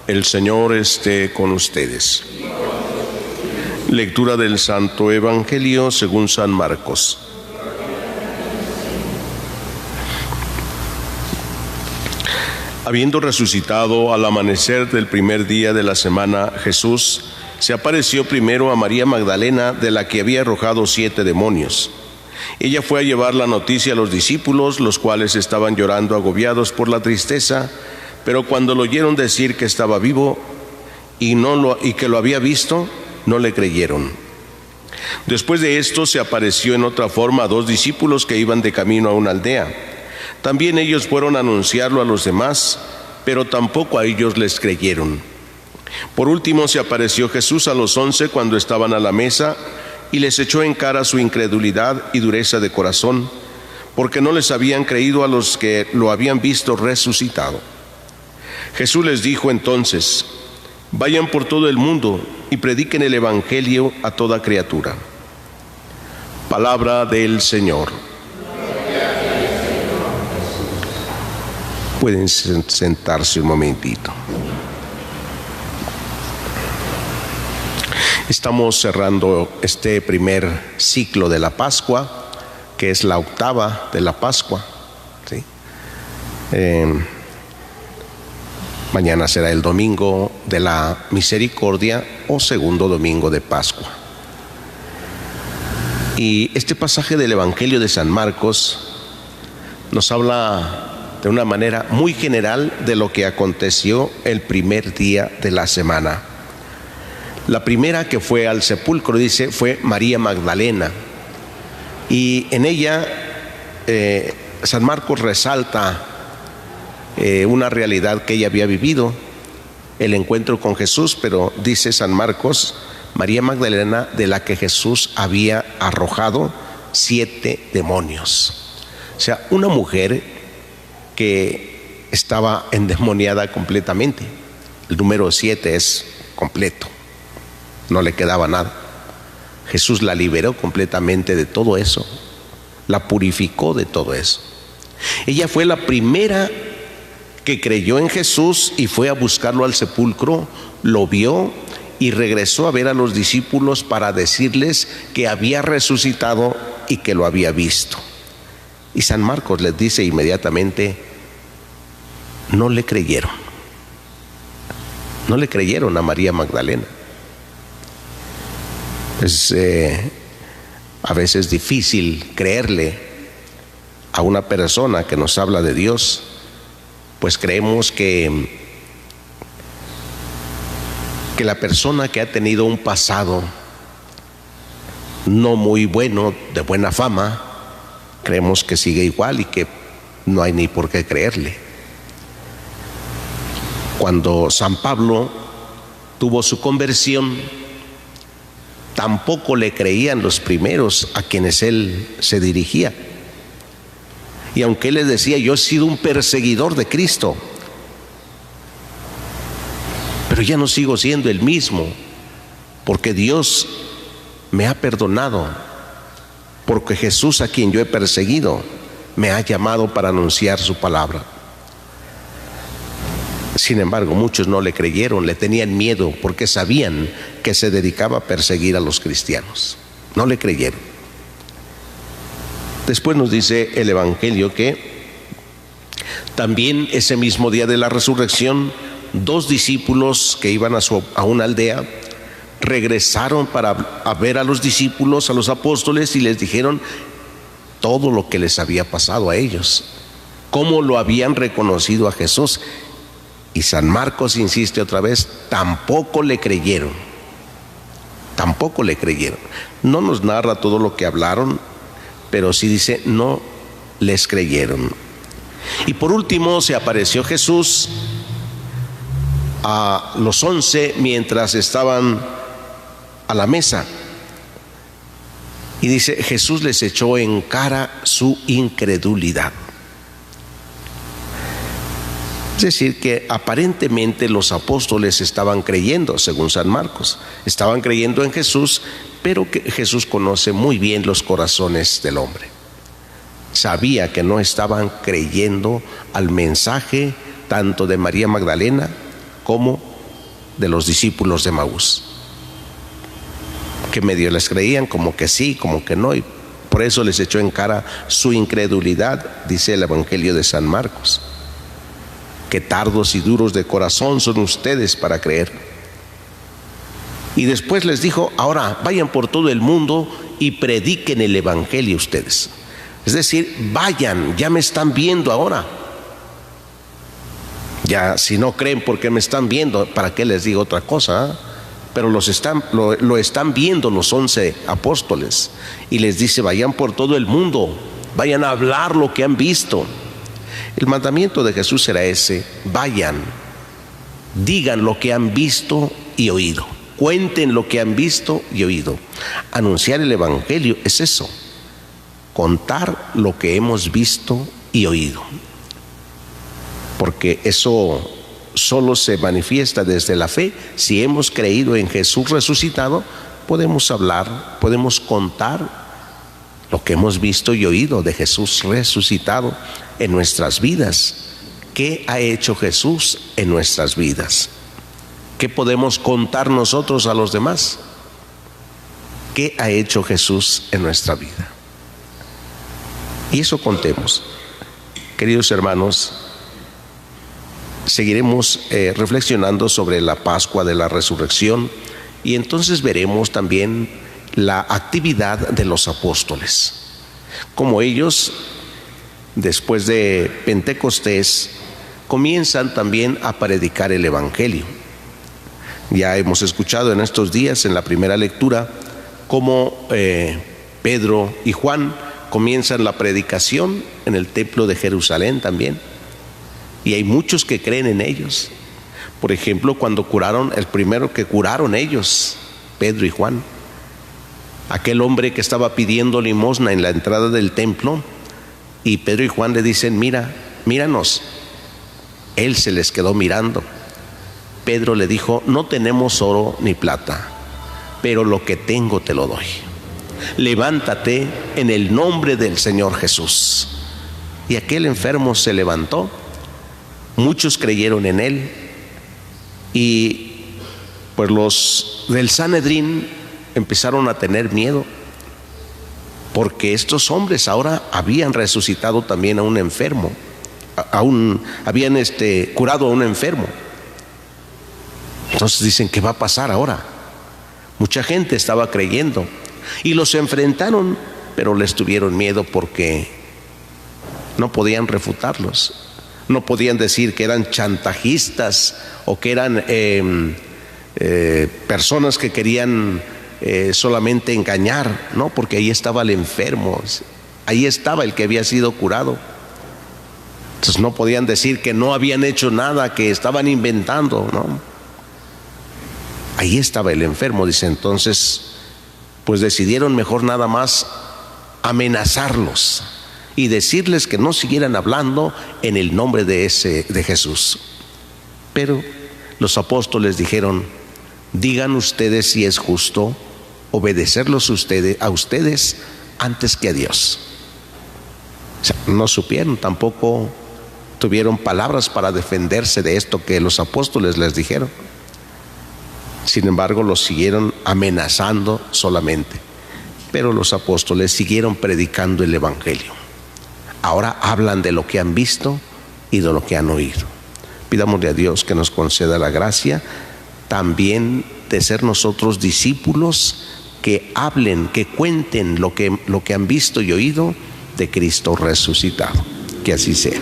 El Señor esté con ustedes. Lectura del Santo Evangelio según San Marcos. Habiendo resucitado al amanecer del primer día de la semana, Jesús se apareció primero a María Magdalena, de la que había arrojado 7 demonios. Ella fue a llevar la noticia a los discípulos, los cuales estaban llorando agobiados por la tristeza, pero cuando lo oyeron decir que estaba vivo y que lo había visto, no le creyeron. Después de esto se apareció en otra forma a 2 discípulos que iban de camino a una aldea. También ellos fueron a anunciarlo a los demás, pero tampoco a ellos les creyeron. Por último se apareció Jesús a los 11 cuando estaban a la mesa y les echó en cara su incredulidad y dureza de corazón, porque no les habían creído a los que lo habían visto resucitado. Jesús les dijo entonces: vayan por todo el mundo y prediquen el Evangelio a toda criatura. Palabra del Señor. Pueden sentarse un momentito. Estamos cerrando este primer ciclo de la Pascua, que es la octava de la Pascua, ¿sí? Mañana será el domingo de la Misericordia o segundo domingo de Pascua. Y este pasaje del Evangelio de San Marcos nos habla de una manera muy general de lo que aconteció el primer día de la semana. La primera que fue al sepulcro, dice, fue María Magdalena. Y en ella San Marcos resalta una realidad que ella había vivido, el encuentro con Jesús, pero dice San Marcos, María Magdalena, de la que Jesús había arrojado 7 demonios. O sea, una mujer que estaba endemoniada completamente. El número 7 es completo, no le quedaba nada. Jesús la liberó completamente de todo eso, la purificó de todo eso. Ella fue la primera que creyó en Jesús y fue a buscarlo al sepulcro, lo vio y regresó a ver a los discípulos para decirles que había resucitado y que lo había visto. Y San Marcos les dice inmediatamente: no le creyeron. No le creyeron a María Magdalena. Es a veces difícil creerle a una persona que nos habla de Dios, pues creemos que la persona que ha tenido un pasado no muy bueno, de buena fama, creemos que sigue igual y que no hay ni por qué creerle. Cuando San Pablo tuvo su conversión, tampoco le creían los primeros a quienes él se dirigía. Y aunque él les decía: yo he sido un perseguidor de Cristo, pero ya no sigo siendo el mismo, porque Dios me ha perdonado, porque Jesús, a quien yo he perseguido, me ha llamado para anunciar su palabra. Sin embargo, muchos no le creyeron, le tenían miedo, porque sabían que se dedicaba a perseguir a los cristianos. No le creyeron. Después nos dice el Evangelio que también ese mismo día de la resurrección, 2 discípulos que iban a una aldea regresaron para ver a los discípulos, a los apóstoles, y les dijeron todo lo que les había pasado a ellos, cómo lo habían reconocido a Jesús. Y San Marcos insiste otra vez: tampoco le creyeron. Tampoco le creyeron. No nos narra todo lo que hablaron, pero sí dice: no les creyeron. Y por último se apareció Jesús a los 11 mientras estaban a la mesa. Y dice: Jesús les echó en cara su incredulidad. Es decir, que aparentemente los apóstoles estaban creyendo, según San Marcos, estaban creyendo en Jesús, pero que Jesús conoce muy bien los corazones del hombre. Sabía que no estaban creyendo al mensaje tanto de María Magdalena como de los discípulos de Emaús, que medio les creían como que sí, como que no, y por eso les echó en cara su incredulidad, dice el Evangelio de San Marcos. Que tardos y duros de corazón son ustedes para creer. Y después les dijo: ahora vayan por todo el mundo y prediquen el Evangelio ustedes. Es decir, vayan, ya me están viendo ahora. Ya si no creen porque me están viendo, ¿para qué les digo otra cosa? Pero lo están viendo los 11 apóstoles. Y les dice: vayan por todo el mundo, vayan a hablar lo que han visto. El mandamiento de Jesús era ese: vayan, digan lo que han visto y oído, cuenten lo que han visto y oído. Anunciar el Evangelio es eso, contar lo que hemos visto y oído, porque eso solo se manifiesta desde la fe. Si hemos creído en Jesús resucitado, podemos hablar, podemos contar lo que hemos visto y oído de Jesús resucitado en nuestras vidas. ¿Qué ha hecho Jesús en nuestras vidas? ¿Qué podemos contar nosotros a los demás? ¿Qué ha hecho Jesús en nuestra vida? Y eso contemos. Queridos hermanos, seguiremos reflexionando sobre la Pascua de la Resurrección, y entonces veremos también la actividad de los apóstoles, como ellos, después de Pentecostés, comienzan también a predicar el Evangelio. Ya hemos escuchado en estos días, en la primera lectura, cómo Pedro y Juan comienzan la predicación en el templo de Jerusalén también. Y hay muchos que creen en ellos. Por ejemplo, cuando curaron, el primero que curaron ellos, Pedro y Juan, aquel hombre que estaba pidiendo limosna en la entrada del templo, y Pedro y Juan le dicen: míranos. Él se les quedó mirando. Pedro le dijo: no tenemos oro ni plata, pero lo que tengo te lo doy. Levántate en el nombre del Señor Jesús. Y aquel enfermo se levantó. Muchos creyeron en él, y pues los del Sanedrín empezaron a tener miedo, porque estos hombres ahora habían resucitado también a un enfermo, habían curado a un enfermo. Entonces dicen: ¿qué va a pasar ahora? Mucha gente estaba creyendo, y los enfrentaron, pero les tuvieron miedo porque no podían refutarlos. No podían decir que eran chantajistas o que eran personas que querían solamente engañar, no, porque ahí estaba el enfermo, ahí estaba el que había sido curado. Entonces no podían decir que no habían hecho nada, que estaban inventando, no. Ahí estaba el enfermo, dice. Entonces, pues decidieron mejor nada más amenazarlos y decirles que no siguieran hablando en el nombre de Jesús. Pero los apóstoles dijeron: digan ustedes si es justo obedecerlos a ustedes antes que a Dios. O sea, no supieron, tampoco tuvieron palabras para defenderse de esto que los apóstoles les dijeron. Sin embargo, los siguieron amenazando solamente. Pero los apóstoles siguieron predicando el Evangelio. Ahora hablan de lo que han visto y de lo que han oído. Pidámosle a Dios que nos conceda la gracia también de ser nosotros discípulos que hablen, que cuenten lo que han visto y oído de Cristo resucitado. Que así sea.